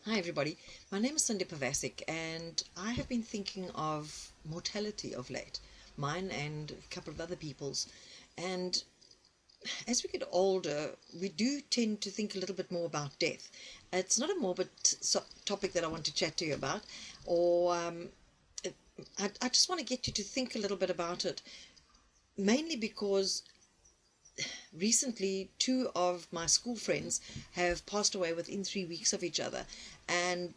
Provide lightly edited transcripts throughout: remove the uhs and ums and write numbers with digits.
Hi everybody, my name is Cindy Pavasic and I have been thinking of mortality of late, mine and a couple of other people's. And as we get older, we do tend to think a little bit more about death. It's not a morbid topic that I want to chat to you about, or I just want to get you to think a little bit about it, mainly because recently two of my school friends have passed away within 3 weeks of each other. And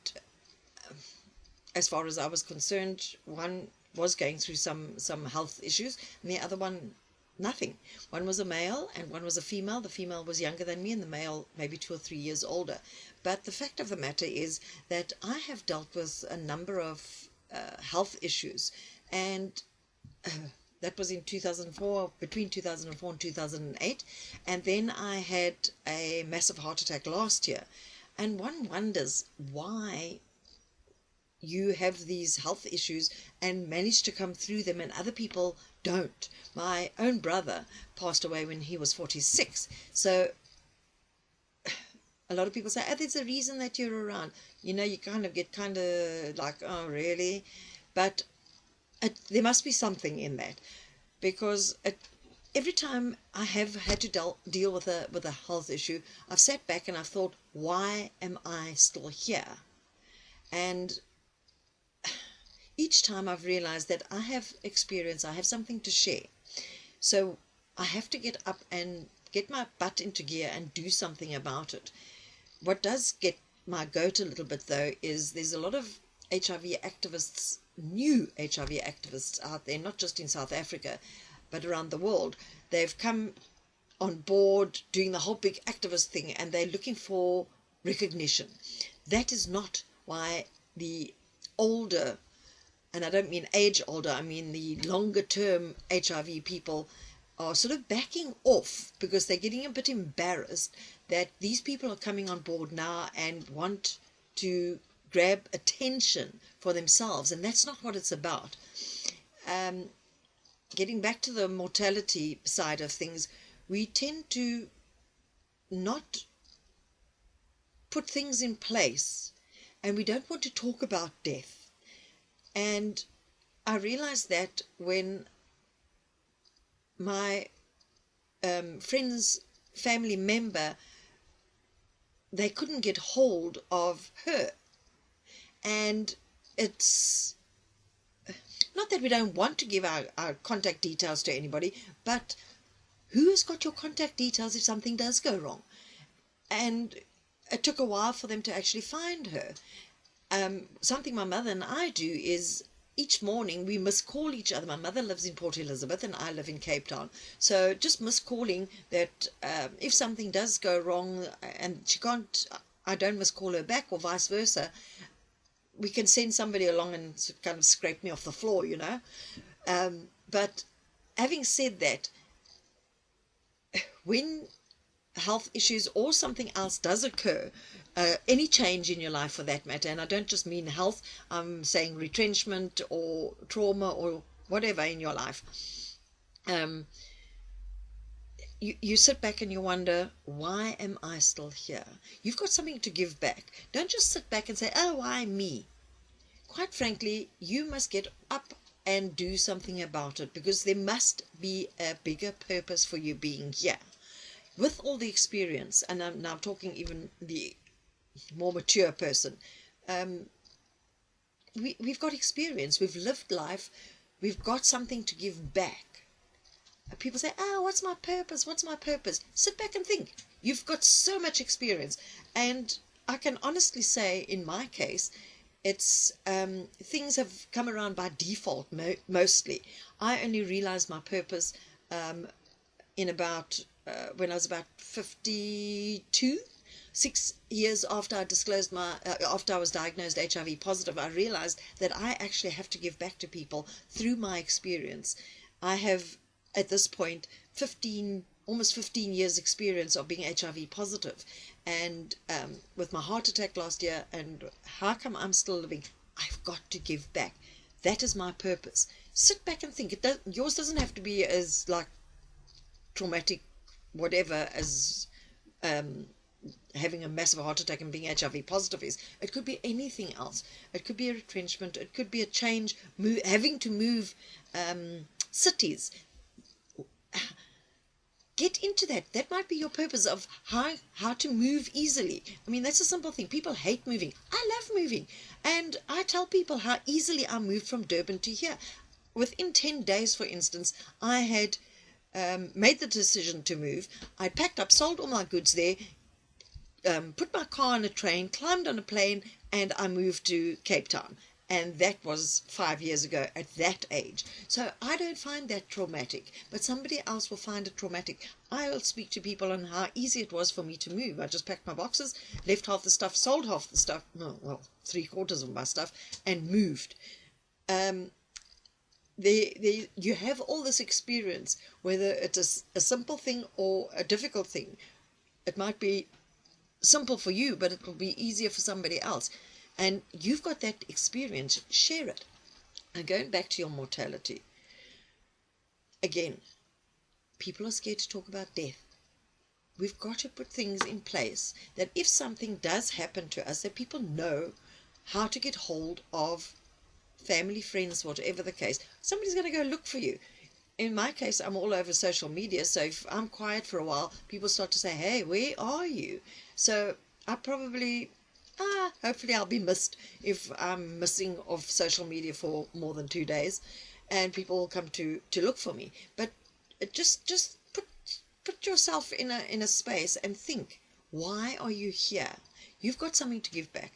as far as I was concerned, one was going through some health issues, and the other one nothing. One was a male and one was a female. The female was younger than me, and the male maybe 2 or 3 years older. But the fact of the matter is that I have dealt with a number of health issues, and that was in 2004, between 2004 and 2008. And then I had a massive heart attack last year. And one wonders why you have these health issues and manage to come through them and other people don't. My own brother passed away when he was 46. So a lot of people say, oh, there's a reason that you're around. You kind of get like, oh, really? But there must be something in that, because every time I have had to deal with a health issue, I've sat back and I've thought, why am I still here? And each time I've realized that I have experience, I have something to share. So I have to get up and get my butt into gear and do something about it. What does get my goat a little bit, though, is there's a lot of HIV activists, new HIV activists out there, not just in South Africa, but around the world. They've come on board doing the whole big activist thing, and they're looking for recognition. That is not why the older, and I don't mean age older, I mean the longer term HIV people are sort of backing off, because they're getting a bit embarrassed that these people are coming on board now and want to grab attention for themselves, and that's not what it's about. Getting back to the mortality side of things, we tend to not put things in place, and we don't want to talk about death. And I realized that when my friend's family member, they couldn't get hold of her. And it's not that we don't want to give our contact details to anybody, but who has got your contact details if something does go wrong? And it took a while for them to actually find her. Something my mother and I do is each morning we must call each other. My mother lives in Port Elizabeth and I live in Cape Town. So just miscalling that if something does go wrong and I don't miscall her back, or vice versa, we can send somebody along and kind of scrape me off the floor, But having said that, when health issues or something else does occur, any change in your life for that matter, and I don't just mean health, I'm saying retrenchment or trauma or whatever in your life, you sit back and you wonder, why am I still here? You've got something to give back. Don't just sit back and say, oh, why me? Quite frankly, you must get up and do something about it, because there must be a bigger purpose for you being here. With all the experience, and I'm now talking even the more mature person, we've got experience, we've lived life, we've got something to give back. People say, oh, what's my purpose? What's my purpose? Sit back and think. You've got so much experience. And I can honestly say, in my case, it's things have come around by default mostly. I only realized my purpose in about when I was about 52. 6 years after I disclosed after I was diagnosed HIV positive, I realized that I actually have to give back to people through my experience. I have, at this point, almost 15 years experience of being HIV positive, and with my heart attack last year, and how come I'm still living? I've got to give back. That is my purpose. Sit back and think. Yours doesn't have to be as like traumatic, whatever, as having a massive heart attack and being HIV positive is. It could be anything else. It could be a retrenchment. It could be a change, having to move cities. Get into that. That might be your purpose of how to move easily. I mean, that's a simple thing. People hate moving. I love moving. And I tell people how easily I moved from Durban to here. Within 10 days, for instance, I had made the decision to move. I packed up, sold all my goods there, put my car on a train, climbed on a plane, and I moved to Cape Town. And that was 5 years ago at that age. So I don't find that traumatic, but somebody else will find it traumatic. I'll speak to people on how easy it was for me to move. I just packed my boxes, left half the stuff, sold half the stuff, no, well, 3/4 of my stuff, and moved. You have all this experience, whether it is a simple thing or a difficult thing. It might be simple for you, but it will be easier for somebody else. And you've got that experience, share it. And going back to your mortality, again, people are scared to talk about death. We've got to put things in place that if something does happen to us, that people know how to get hold of family, friends, whatever the case. Somebody's going to go look for you. In my case, I'm all over social media, so if I'm quiet for a while, people start to say, hey, where are you? So I probably... hopefully I'll be missed if I'm missing off social media for more than 2 days, and people will come to look for me. But just put yourself in a space and think, why are you here? You've got something to give back.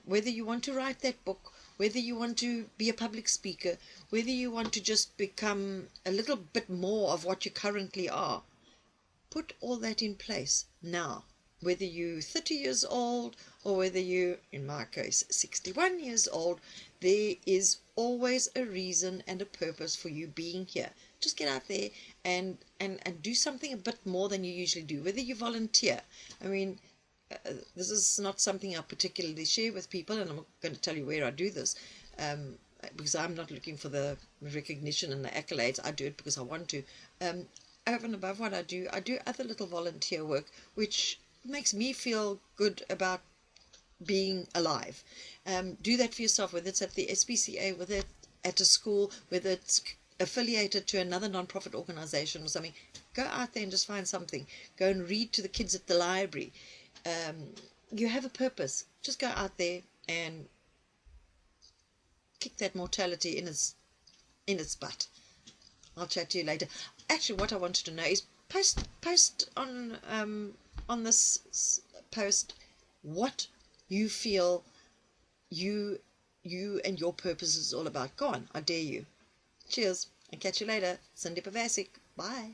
Whether you want to write that book, whether you want to be a public speaker, whether you want to just become a little bit more of what you currently are, put all that in place now. Whether you're 30 years old or whether you, in my case, 61 years old, there is always a reason and a purpose for you being here. Just get out there and do something a bit more than you usually do. Whether you volunteer. I mean, this is not something I particularly share with people, and I'm not going to tell you where I do this, because I'm not looking for the recognition and the accolades. I do it because I want to. Over and above what I do other little volunteer work, which makes me feel good about being alive. Do that for yourself, whether it's at the SPCA, whether it's at a school, whether it's affiliated to another non-profit organization or something. Go out there and just find something. Go and read to the kids at the library. You have a purpose. Just go out there and kick that mortality in its butt. I'll chat to you later. Actually, what I wanted to know is post on this post what you feel you and your purpose is all about. Go on, I dare you. Cheers, and catch you later. Cindy Pavasic. Bye.